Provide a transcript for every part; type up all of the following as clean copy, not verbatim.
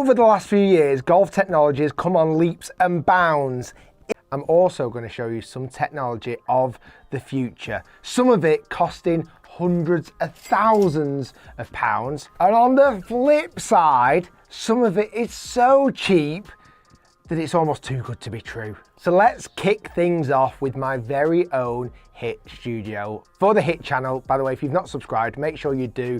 Over the last few years, golf technology has come on leaps and bounds. I'm also going to show you some technology of the future, some of it costing hundreds of thousands of pounds. And on the flip side, some of it is so cheap that it's almost too good to be true. So let's kick things off with my very own HIT studio. For the HIT channel, by the way, if you've not subscribed, make sure you do.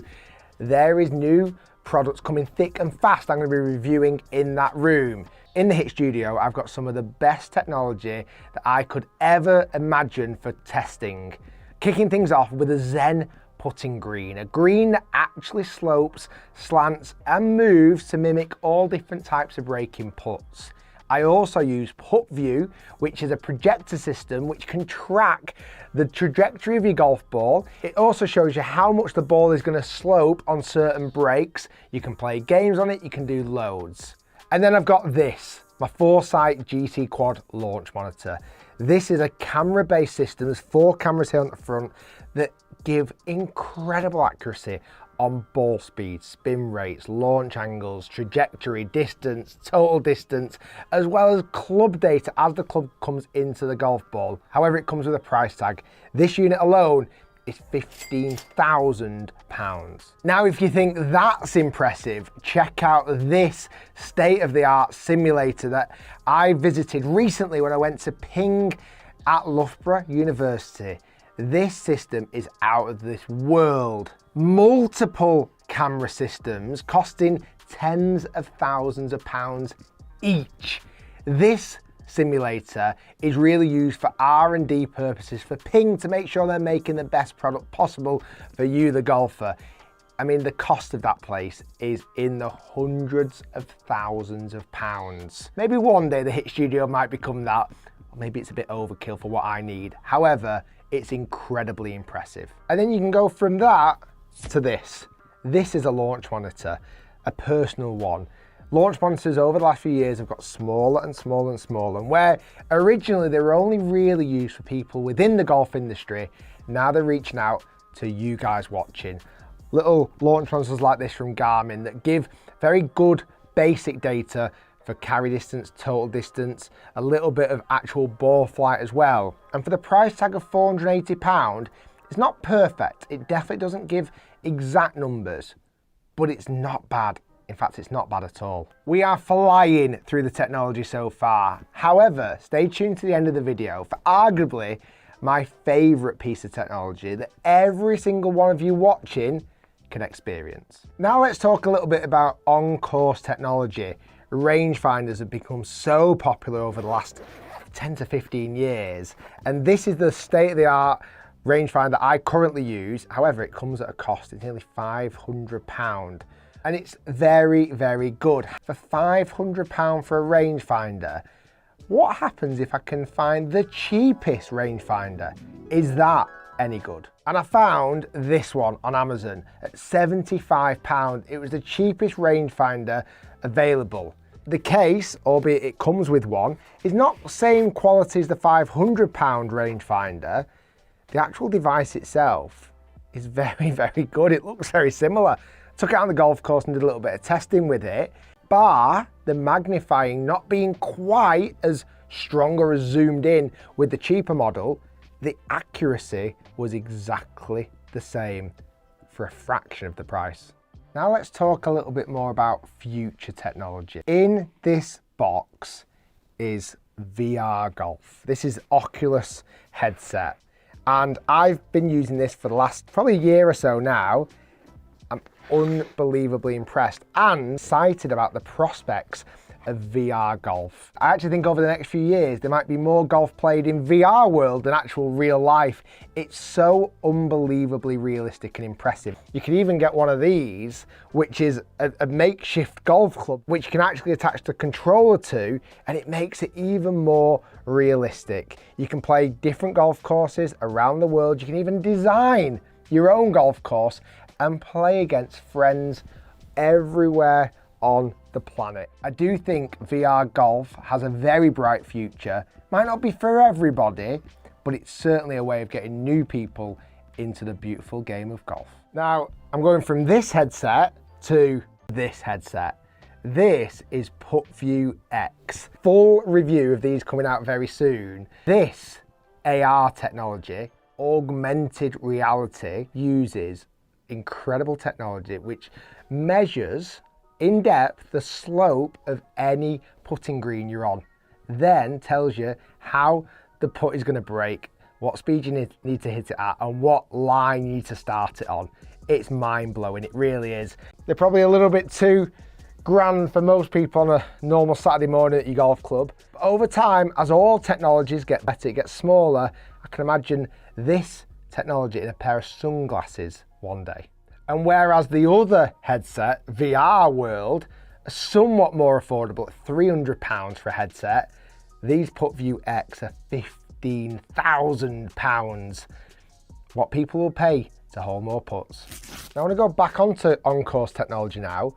There is new products coming thick and fast I'm going to be reviewing in that room. In the HIT studio, I've got some of the best technology that I could ever imagine for testing. Kicking things off with a Zen putting green, a green that actually slopes, slants and moves to mimic all different types of breaking puts. I also use Putt View, which is a projector system which can track the trajectory of your golf ball. It also shows you how much the ball is going to slope on certain breaks. You can play games on it, you can do loads. And then I've got this, my Foresight GT Quad launch monitor. This is a camera-based system. There's 4 cameras here on the front that give incredible accuracy on ball speed, spin rates, launch angles, trajectory, distance, total distance, as well as club data as the club comes into the golf ball. However, it comes with a price tag. This unit alone is £15,000. Now, if you think that's impressive, check out this state-of-the-art simulator that I visited recently when I went to Ping at Loughborough University. This system is out of this world. Multiple camera systems costing tens of thousands of pounds each. This simulator is really used for R&D purposes for Ping to make sure they're making the best product possible for you, the golfer. I mean, the cost of that place is in the hundreds of thousands of pounds. Maybe one day the HIT studio might become that, or maybe it's a bit overkill for what I need. However, it's incredibly impressive. And then you can go from that to this. This is a launch monitor, a personal one. Launch monitors over the last few years have got smaller and smaller and smaller, and where originally they were only really used for people within the golf industry, now they're reaching out to you guys watching. Little launch monitors like this from Garmin that give very good basic data for carry distance, total distance, a little bit of actual ball flight as well. And for the price tag of £480, it's not perfect. It definitely doesn't give exact numbers, but it's not bad. In fact, it's not bad at all. We are flying through the technology so far. However, stay tuned to the end of the video for arguably my favorite piece of technology that every single one of you watching can experience. Now let's talk a little bit about on-course technology. Rangefinders have become so popular over the last 10 to 15 years, and this is the state-of-the-art rangefinder I currently use. However, it comes at a cost. It's nearly £500, and it's very, very good. For £500 for a rangefinder, what happens if I can find the cheapest rangefinder? Is that any good? And I found this one on Amazon at £75. It was the cheapest rangefinder available. The case, albeit it comes with one, is not the same quality as the £500 rangefinder. The actual device itself is very, very good. It looks very similar. Took it on the golf course and did a little bit of testing with it. Bar the magnifying not being quite as strong or as zoomed in with the cheaper model, the accuracy was exactly the same for a fraction of the price. Now let's talk a little bit more about future technology. In this box is VR golf. This is Oculus headset, and I've been using this for the last probably a year or so now. I'm unbelievably impressed and excited about the prospects of VR golf. I actually think over the next few years there might be more golf played in VR world than actual real life. It's so unbelievably realistic and impressive. You can even get one of these, which is a makeshift golf club, which you can actually attach the controller to, and it makes it even more realistic. You can play different golf courses around the world. You can even design your own golf course and play against friends everywhere on the planet. I do think VR golf has a very bright future. Might not be for everybody, but it's certainly a way of getting new people into the beautiful game of golf. Now, I'm going from this headset to this headset. This is PutView X. Full review of these coming out very soon. This AR technology, augmented reality, uses incredible technology which measures in depth the slope of any putting green you're on, then tells you how the putt is going to break, what speed you need to hit it at, and what line you need to start it on. It's mind-blowing, it really is. They're probably a little bit too grand for most people on a normal Saturday morning at your golf club. But over time, as all technologies get better, it gets smaller, I can imagine this technology in a pair of sunglasses one day. And whereas the other headset, VR World, are somewhat more affordable at £300 for a headset, these PutView X are £15,000. What people will pay to hold more putts. Now I want to go back onto on-course technology now,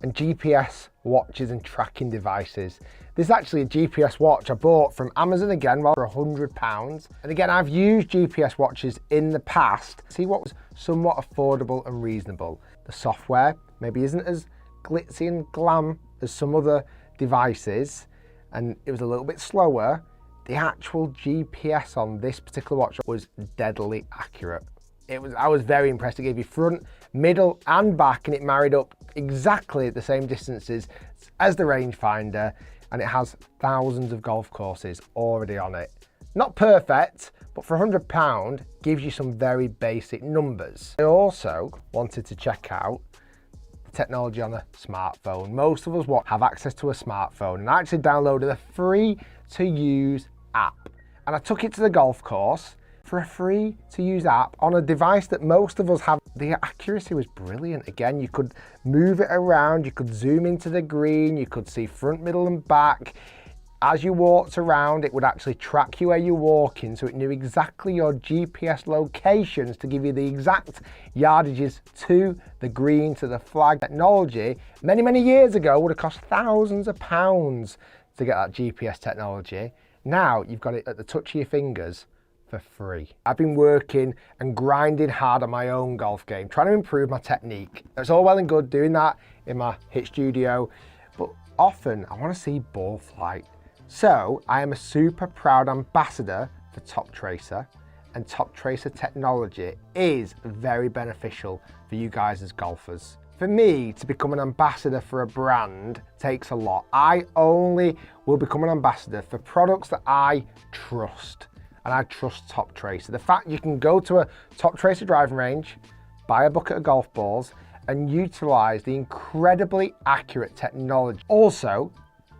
and GPS watches and tracking devices. This is actually a GPS watch I bought from Amazon again for £100. And again, I've used GPS watches in the past, see what was somewhat affordable and reasonable. The software maybe isn't as glitzy and glam as some other devices, and it was a little bit slower. The actual GPS on this particular watch was deadly accurate. I was very impressed. It gave you front, middle and back, and it married up exactly the same distances as the rangefinder, and it has thousands of golf courses already on it. Not perfect, but for £100 gives you some very basic numbers. I also wanted to check out the technology on a smartphone. Most of us have access to a smartphone, and I actually downloaded a free to use app, and I took it to the golf course for a free to use app on a device that most of us have. The accuracy was brilliant. Again, you could move it around, you could zoom into the green, you could see front, middle and back. As you walked around, it would actually track you where you're walking, so it knew exactly your GPS locations to give you the exact yardages to the green, to the flag. Technology, many, many years ago, would have cost thousands of pounds to get that GPS technology. Now, you've got it at the touch of your fingers for free. I've been working and grinding hard on my own golf game, trying to improve my technique. It's all well and good doing that in my hit studio, but often I want to see ball flight. So I am a super proud ambassador for Top Tracer, and Top Tracer technology is very beneficial for you guys as golfers. For me to become an ambassador for a brand takes a lot. I only will become an ambassador for products that I trust. And I trust Top Tracer. The fact you can go to a Top Tracer driving range, buy a bucket of golf balls, and utilize the incredibly accurate technology. Also,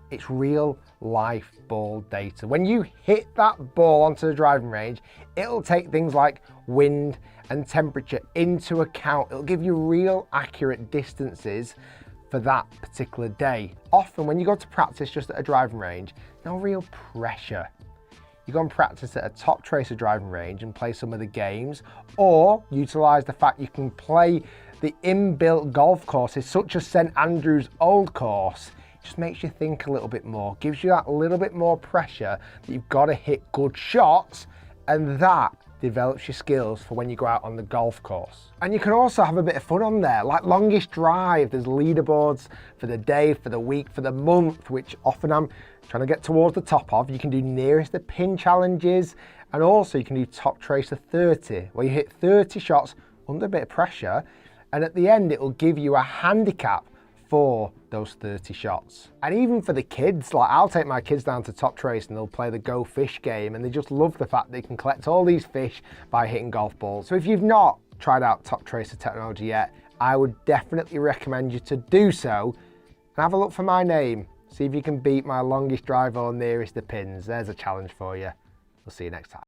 it's real life ball data. When you hit that ball onto the driving range, it'll take things like wind and temperature into account. It'll give you real accurate distances for that particular day. Often when you go to practice just at a driving range, no real pressure. You go and practice at a Top Tracer driving range and play some of the games, or utilize the fact you can play the inbuilt golf courses such as St Andrews Old Course. It just makes you think a little bit more, gives you that little bit more pressure that you've got to hit good shots, and that develops your skills for when you go out on the golf course. And you can also have a bit of fun on there, like longest drive. There's leaderboards for the day, for the week, for the month, which often I'm trying to get towards the top of. You can do nearest the pin challenges, and also you can do Top Tracer 30, where you hit 30 shots under a bit of pressure, and at the end it will give you a handicap for those 30 shots. And even for the kids, like I'll take my kids down to Top Trace and they'll play the Go Fish game, and they just love the fact they can collect all these fish by hitting golf balls. So if you've not tried out Top Tracer technology yet, I would definitely recommend you to do so, and have a look for my name. See if you can beat my longest drive or nearest the pins. There's a challenge for you. We'll see you next time.